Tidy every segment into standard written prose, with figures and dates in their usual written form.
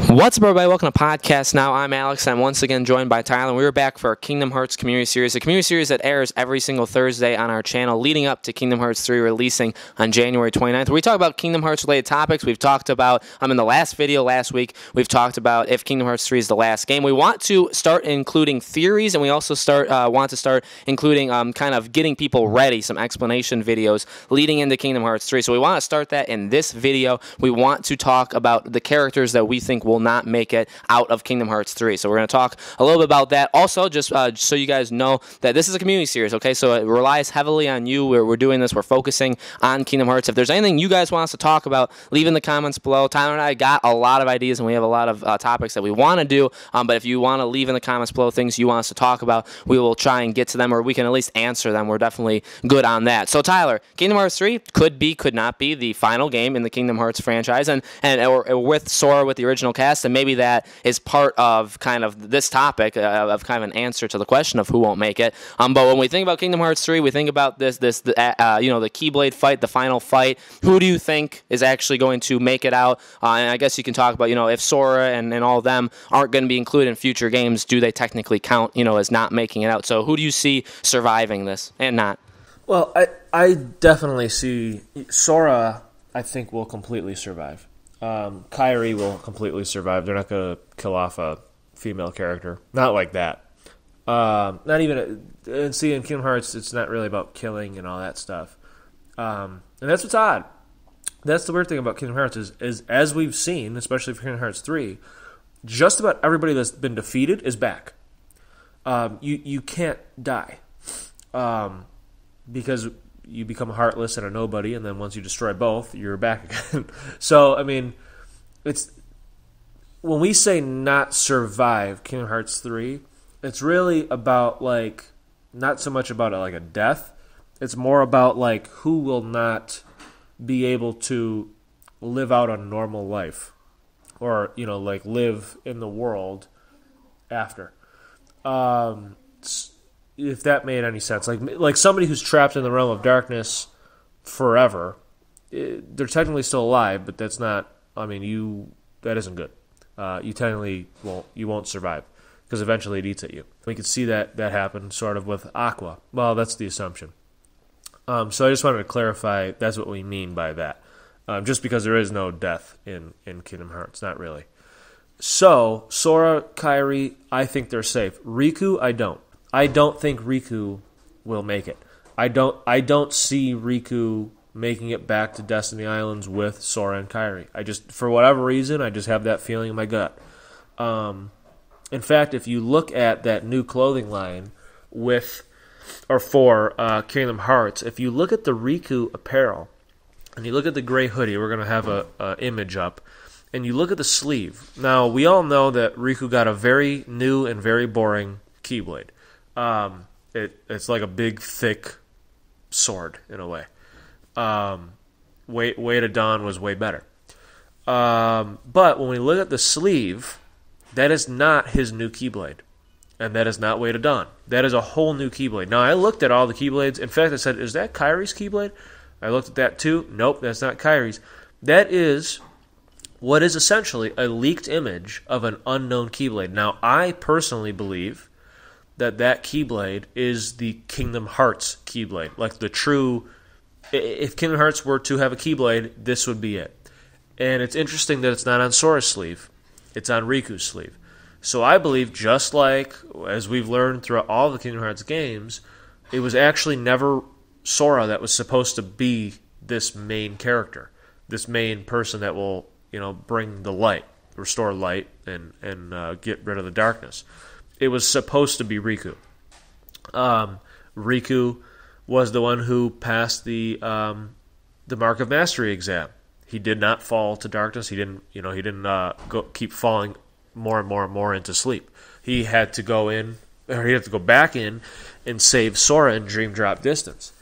What's up, everybody? Welcome to Podcast Now. I'm Alex. I'm once again joined by Tyler. We're back for our Kingdom Hearts Community Series, a community series that airs every single Thursday on our channel, leading up to Kingdom Hearts 3 releasing on January 29th. Where we talk about Kingdom Hearts-related topics. We've talked about, in the last video last week, we've talked about if Kingdom Hearts 3 is the last game. We want to start including theories, and we also want to start including kind of getting people ready, some explanation videos leading into Kingdom Hearts 3. So we want to start that in this video. We want to talk about the characters that we think will not make it out of Kingdom Hearts 3. So we're going to talk a little bit about that. Also, just so you guys know that this is a community series, okay? So it relies heavily on you. We're doing this. We're focusing on Kingdom Hearts. If there's anything you guys want us to talk about, leave in the comments below. Tyler and I got a lot of ideas, and we have a lot of topics that we want to do. But if you want to leave in the comments below things you want us to talk about, we will try and get to them, or we can at least answer them. We're definitely good on that. So Tyler, Kingdom Hearts 3 could be, could not be the final game in the Kingdom Hearts franchise, or with Sora, with the original cast, and maybe that is part of kind of this topic of kind of an answer to the question of who won't make it. But when we think about Kingdom Hearts 3, we think about the Keyblade fight, the final fight. Who do you think is actually going to make it out? And I guess you can talk about, if Sora and all of them aren't going to be included in future games, do they technically count, as not making it out? So who do you see surviving this and not? Well, I definitely see Sora, I think, will completely survive. Kairi will completely survive. They're not going to kill off a female character. Not like that. Not even... in Kingdom Hearts, it's not really about killing and all that stuff. And that's what's odd. That's the weird thing about Kingdom Hearts is as we've seen, especially for Kingdom Hearts 3, just about everybody that's been defeated is back. You can't die. Because you become heartless and a nobody, and then once you destroy both, you're back again. So, I mean, it's when we say not survive Kingdom Hearts 3, it's really about, not so much about a death. It's more about, who will not be able to live out a normal life or, live in the world after. If that made any sense. Like somebody who's trapped in the realm of darkness forever, they're technically still alive, but that's not, that isn't good. You technically won't survive, because eventually it eats at you. We could see that happen sort of with Aqua. Well, that's the assumption. So I just wanted to clarify that's what we mean by that. Just because there is no death in Kingdom Hearts, not really. So, Sora, Kairi, I think they're safe. Riku, I don't. I don't think Riku will make it. I don't see Riku making it back to Destiny Islands with Sora and Kairi. For whatever reason, I just have that feeling in my gut. In fact, if you look at that new clothing line for Kingdom Hearts, if you look at the Riku apparel, and you look at the gray hoodie, we're going to have a image up, and you look at the sleeve. Now, we all know that Riku got a very new and very boring Keyblade. It's like a big, thick sword, in a way. Way to Dawn was way better. But when we look at the sleeve, that is not his new Keyblade. And that is not Way to Dawn. That is a whole new Keyblade. Now, I looked at all the Keyblades. In fact, I said, is that Kairi's Keyblade? I looked at that too. Nope, that's not Kairi's. That is what is essentially a leaked image of an unknown Keyblade. Now, I personally believe that Keyblade is the Kingdom Hearts Keyblade. Like the true... If Kingdom Hearts were to have a Keyblade, this would be it. And it's interesting that it's not on Sora's sleeve. It's on Riku's sleeve. So I believe, just like, as we've learned throughout all the Kingdom Hearts games, it was actually never Sora that was supposed to be this main character. This main person that will, bring the light, restore light, and get rid of the darkness. It was supposed to be Riku. Riku was the one who passed the Mark of Mastery exam. He did not fall to darkness. He didn't keep falling more and more and more into sleep. He had to go back in and save Sora in Dream Drop Distance.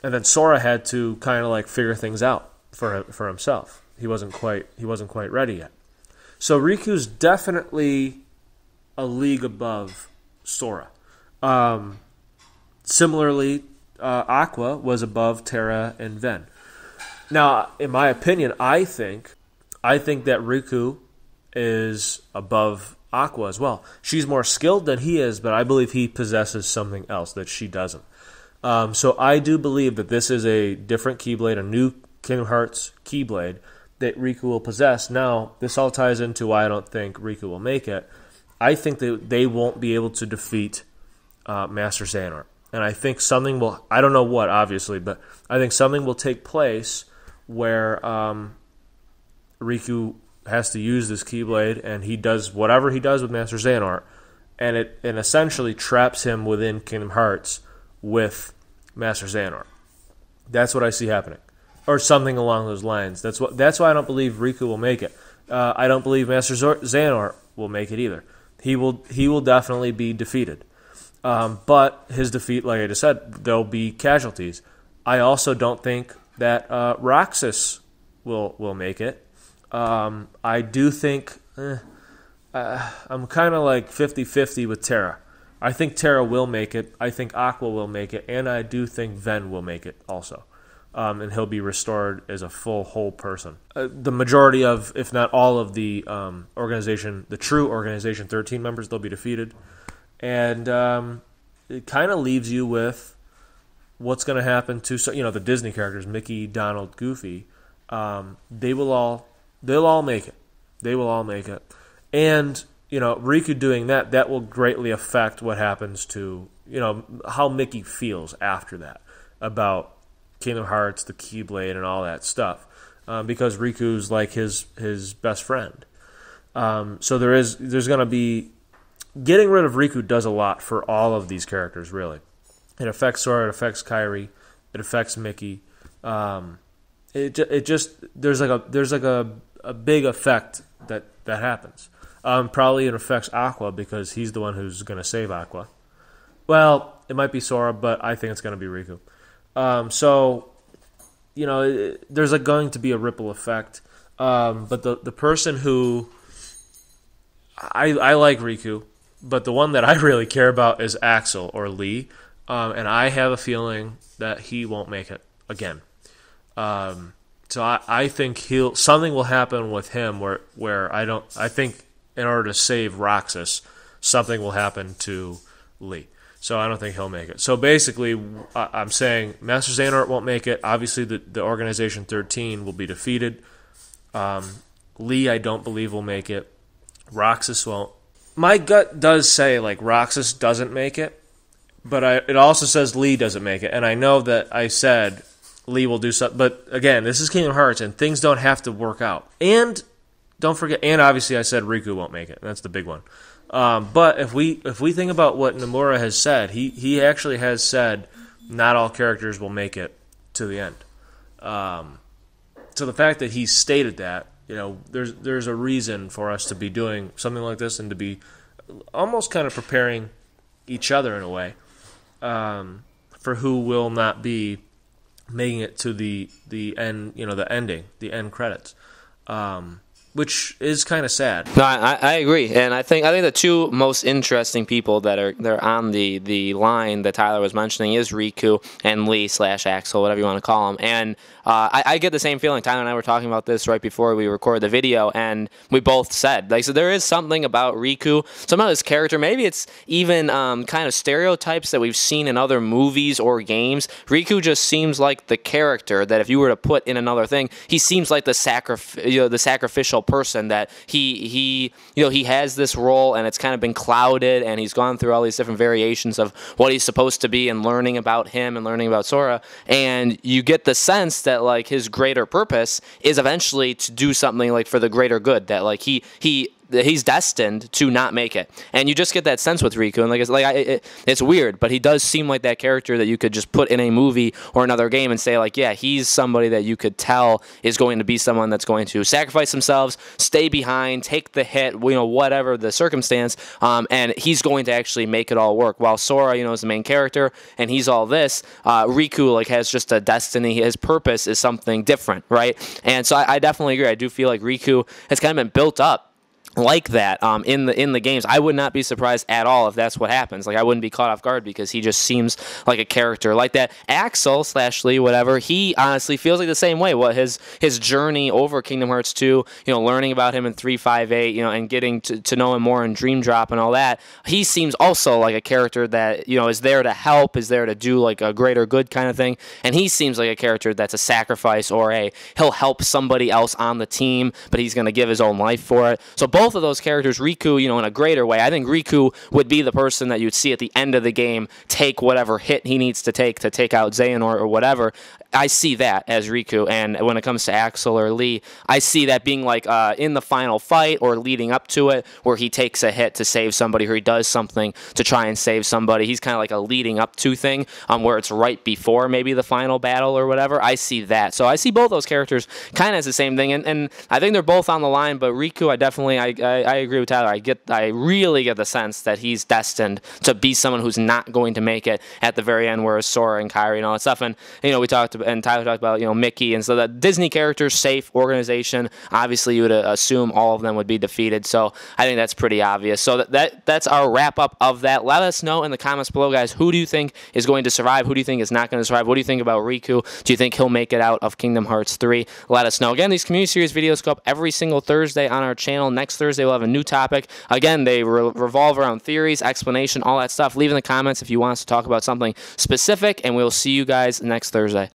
And then Sora had to kind of figure things out for himself. He wasn't quite ready yet. So Riku's definitely a league above Sora. Similarly, Aqua was above Terra and Ven. Now, in my opinion, I think that Riku is above Aqua as well. She's more skilled than he is, but I believe he possesses something else that she doesn't. So I do believe that this is a different Keyblade, a new Kingdom Hearts Keyblade that Riku will possess. Now, this all ties into why I don't think Riku will make it. I think that they won't be able to defeat Master Xehanort. And I think something will, I don't know what, obviously, but I think something will take place where Riku has to use this Keyblade, and he does whatever he does with Master Xehanort, and it essentially traps him within Kingdom Hearts with Master Xehanort. That's what I see happening, or something along those lines. That's why I don't believe Riku will make it. I don't believe Master Xehanort will make it either. He will definitely be defeated. But his defeat, like I just said, there'll be casualties. I also don't think that Roxas will make it. I do think I'm kind of like 50-50 with Terra. I think Terra will make it. I think Aqua will make it, and I do think Ven will make it also. And he'll be restored as a full, whole person. The majority of, if not all of the organization, the true Organization 13 members, they'll be defeated. And it kind of leaves you with what's going to happen to the Disney characters, Mickey, Donald, Goofy. They'll all make it. They will all make it. And Riku doing that will greatly affect what happens to how Mickey feels after that about Kingdom Hearts, the Keyblade, and all that stuff, because Riku's like his best friend. So there's going to be getting rid of Riku does a lot for all of these characters. Really, it affects Sora, it affects Kairi, it affects Mickey. It just there's like a big effect that happens. Probably it affects Aqua because he's the one who's going to save Aqua. Well, it might be Sora, but I think it's going to be Riku. There's going to be a ripple effect. But the person who I like Riku, but the one that I really care about is Axel or Lee, and I have a feeling that he won't make it again. So I think something will happen with him where I think in order to save Roxas, something will happen to Lee. So I don't think he'll make it. So basically, I'm saying Master Xehanort won't make it. Obviously, the Organization 13 will be defeated. Lee, I don't believe will make it. Roxas won't. My gut does say Roxas doesn't make it, but it also says Lee doesn't make it. And I know that I said Lee will do something. But again, this is Kingdom Hearts, and things don't have to work out. And don't forget, and obviously I said Riku won't make it. That's the big one. But if we think about what Nomura has said, he actually has said not all characters will make it to the end. So the fact that he stated that, there's a reason for us to be doing something like this and to be almost kind of preparing each other in a way for who will not be making it to the end, the ending, the end credits. Which is kind of sad. No, I agree, and I think the two most interesting people they're on the line that Tyler was mentioning is Riku and Lee / Axel, whatever you want to call them. And I get the same feeling. Tyler and I were talking about this right before we recorded the video, and we both said so there is something about Riku, some of his character. Maybe it's even kind of stereotypes that we've seen in other movies or games. Riku just seems like the character that if you were to put in another thing, he seems like the sacrificial person that he has this role, and it's kind of been clouded, and he's gone through all these different variations of what he's supposed to be and learning about him and learning about Sora, and you get the sense that his greater purpose is eventually to do something for the greater good, that he's destined to not make it, and you just get that sense with Riku. And it's weird, but he does seem like that character that you could just put in a movie or another game and say yeah, he's somebody that you could tell is going to be someone that's going to sacrifice themselves, stay behind, take the hit, whatever the circumstance, and he's going to actually make it all work. While Sora, is the main character and he's all this, Riku has just a destiny. His purpose is something different, right? And so I definitely agree. I do feel like Riku has kind of been built up like that in the games. I would not be surprised at all if that's what happens. Like, I wouldn't be caught off guard because he just seems like a character like that. Axel / Lee, whatever, he honestly feels like the same way. What his journey over Kingdom Hearts 2, learning about him in 358, and getting to know him more in Dream Drop and all that, he seems also like a character that, is there to help, is there to do like a greater good kind of thing. And he seems like a character that's a sacrifice, or he'll help somebody else on the team, but he's going to give his own life for it. So both of those characters, Riku, in a greater way, I think Riku would be the person that you'd see at the end of the game take whatever hit he needs to take out Xehanort or whatever. I see that as Riku. And when it comes to Axel or Lee, I see that being like in the final fight or leading up to it, where he takes a hit to save somebody, or he does something to try and save somebody. He's kind of like a leading up to thing, where it's right before maybe the final battle or whatever. I see that. So I see both those characters kind of as the same thing. And I think they're both on the line, but Riku, I definitely, I agree with Tyler. I really get the sense that he's destined to be someone who's not going to make it at the very end, where Sora and Kairi and all that stuff. And, we talked about, and Tyler talked about, Mickey. And so the Disney characters, safe organization, obviously you would assume all of them would be defeated. So I think that's pretty obvious. So that's our wrap up of that. Let us know in the comments below, guys, who do you think is going to survive? Who do you think is not going to survive? What do you think about Riku? Do you think he'll make it out of Kingdom Hearts 3? Let us know. Again, these community series videos go up every single Thursday on our channel. Next Thursday we'll have a new topic. Again, they revolve around theories, explanation, all that stuff. Leave in the comments if you want us to talk about something specific, and we'll see you guys next Thursday.